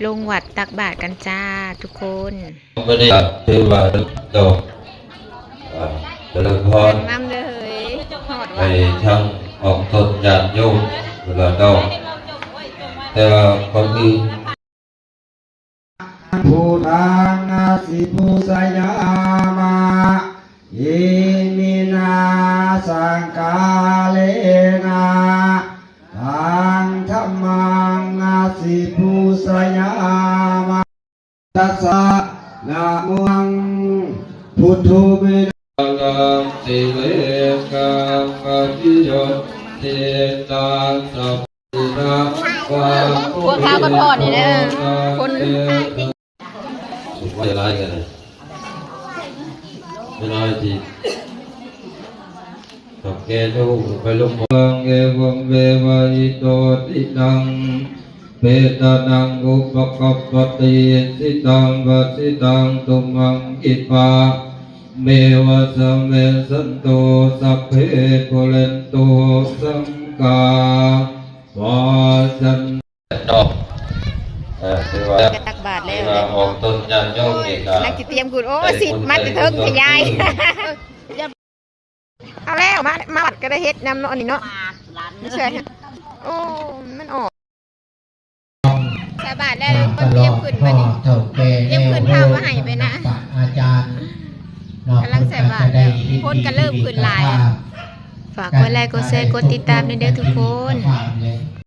ลงวัดตักบาตรกันจ้าทุกคนไม่ได้ถือว่าดอกเจริญพรน้ำเลยไปทั้งออกตนญาติโยมเวลาดอกแต่คนอื่นพุทธังนาสิปุสยามาเยมินาสังกาเลนะทังธัมมังนาสิปุสยามาตัสสะนะโมพุทโธเมกังสิเลกังปฏิโยเตตัสสะปินะวะพวกข้าวก็ทอดนี่นะคนไม่ร้ายกันไม่ร้ายทีตักแกดูไปลงบังเอวังเววะอิโตตินังเปตานังอุปกัปปติสิตังวัสิตังตุมังอิปาเมวะสเมสันโตสัพเพปุเรนโตสังกาวาจันดอกคือว่าตักบาตรแล้วออกต้นญาติโยมนี่ก็นักจิตเตรียมกุศลโอ้สิมาจะเทิงขยายเอาแล้วมาวัดก็ได้เฮ็ดน้ำเนาะนี่เนาะไม่ใช่โอ้มันออกสาบานได้เลยคนเตรียมขึ้นมาดิเตรียมขึ้นเท้ามาให้ไปนะอาจารย์กำลังใส่บาตรคนก็เริ่มขึ้นลายฝากกดไลค์กดแชร์กดติดตามในเด้อทุกคน